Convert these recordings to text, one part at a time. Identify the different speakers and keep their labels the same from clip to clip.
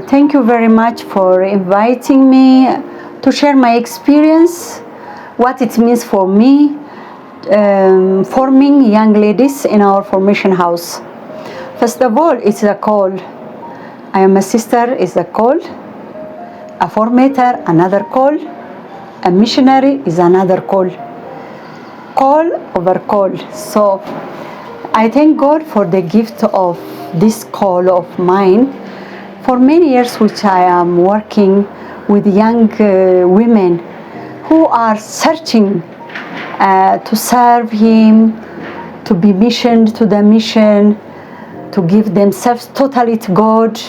Speaker 1: Thank you very much for inviting me to share my experience, what it means for me, forming young ladies in our formation house. First of all, it's a call. I am a sister, is a call. A formator, another call. A missionary is another call. Call over call. So I thank God for the gift of this call of mine. For many years which I am working with young women who are searching to serve Him, to be missioned to the mission, to give themselves totally to God.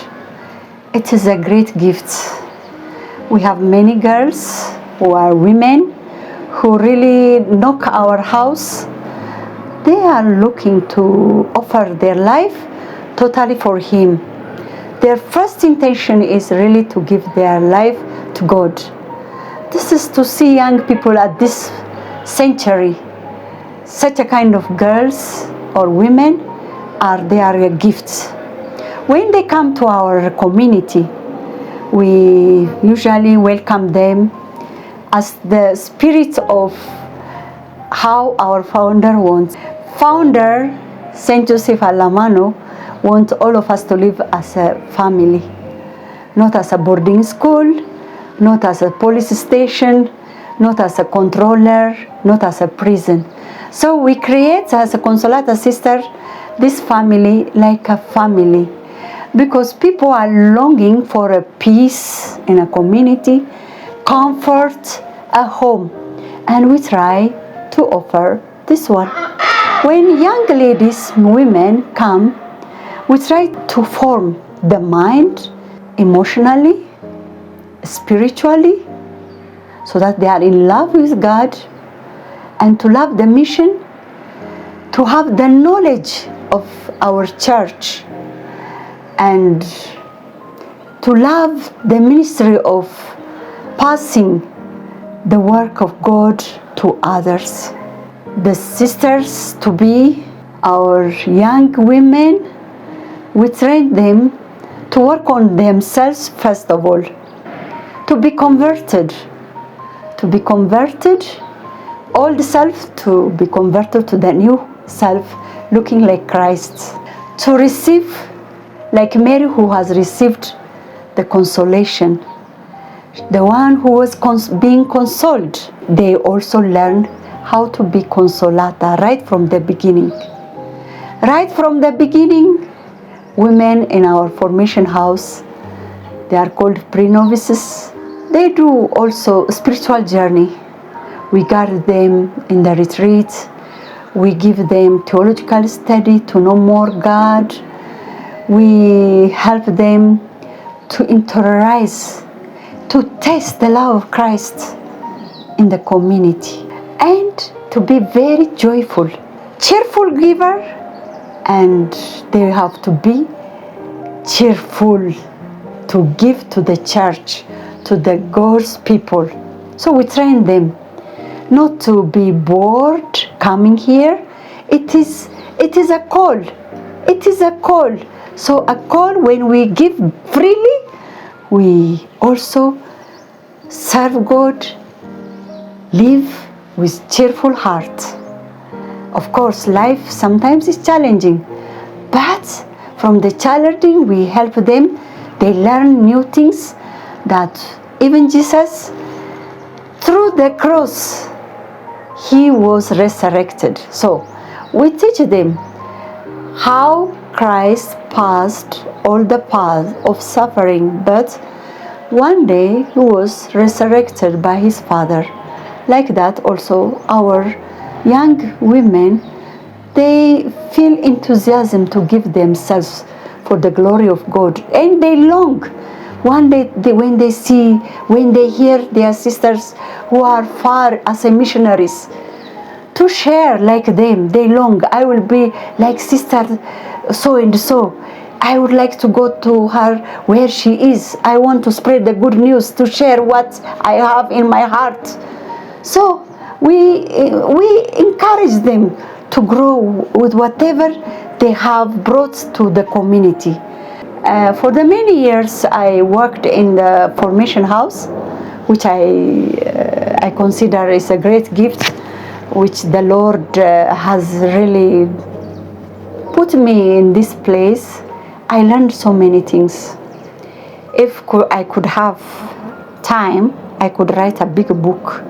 Speaker 1: It is a great gift. We have many girls who are women who really knock our house. They are looking to offer their life totally for Him. Their first intention is really to give their life to God. This is to see young people at this century. Such a kind of girls or women they are a gift. When they come to our community, we usually welcome them as the spirit of how our founder wants. Founder Saint Joseph Alamano wants all of us to live as a family, not as a boarding school, not as a police station, not as a controller, not as a prison. So we create as a Consolata sister this family like a family, because people are longing for a peace in a community, comfort, a home, and we try to offer this one. When young ladies, women come, we try to form the mind emotionally, spiritually, so that they are in love with God and to love the mission, to have the knowledge of our church, and to love the ministry of passing the work of God to others. The sisters to be our young women, we train them to work on themselves first of all, to be converted, old self to be converted to the new self, looking like Christ, to receive like Mary who has received the consolation, the one who was being consoled. They also learn how to be consolata right from the beginning. Right from the beginning, women in our formation house, they are called pre-novices. They do also spiritual journey. We guide them in the retreat. We give them theological study to know more God. We help them to interiorize, to taste the love of Christ in the community, and to be very joyful, cheerful giver, and they have to be cheerful to give to the church, to the God's people. So we train them not to be bored coming here. It is a call. It is a call. So a call, when we give freely, we also serve God, live with cheerful heart. Of course, life sometimes is challenging, but from the challenging, we help them. They learn new things, that even Jesus, through the cross, He was resurrected. So we teach them how Christ passed all the path of suffering, but one day He was resurrected by His Father. Like that also our young women, they feel enthusiasm to give themselves for the glory of God, and they long one day when they hear their sisters who are far as a missionaries, to share like them. They long, I will be like sister so and so. I would like to go to her where she is. I want to spread the good news, to share what I have in my heart. So we encourage them to grow with whatever they have brought to the community. For the many years I worked in the formation house, which I consider is a great gift, which the Lord has really put me in this place. I learned so many things. If I could have time, I could write a big book.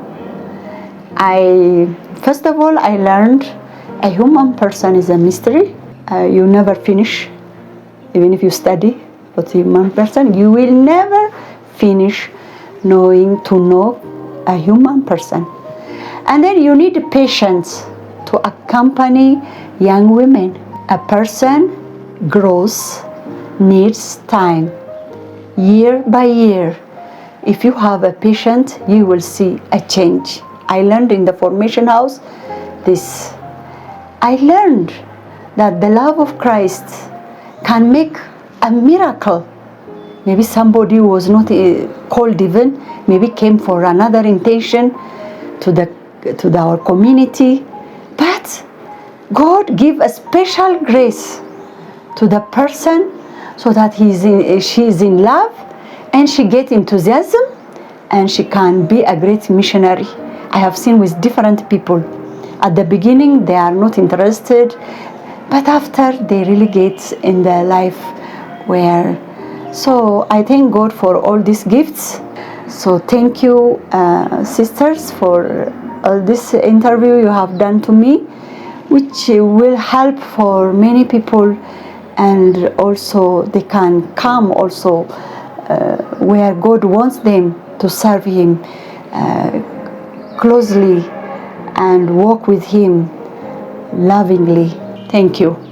Speaker 1: First of all, I learned a human person is a mystery. You never finish. Even if you study about a human person, you will never finish to know a human person. And then you need patience to accompany young women. A person grows, needs time, year by year. If you have a patient, you will see a change. I learned in the formation house this. I learned that the love of Christ can make a miracle. Maybe somebody who was not called even, maybe came for another intention to our community. But God give a special grace to the person so that she is in love and she get enthusiasm and she can be a great missionary. I have seen with different people. At the beginning they are not interested, but after they really get in their life where. So I thank God for all these gifts. So thank you, sisters, for all this interview you have done to me, which will help for many people, and also they can come also where God wants them to serve Him closely and walk with Him lovingly. Thank you.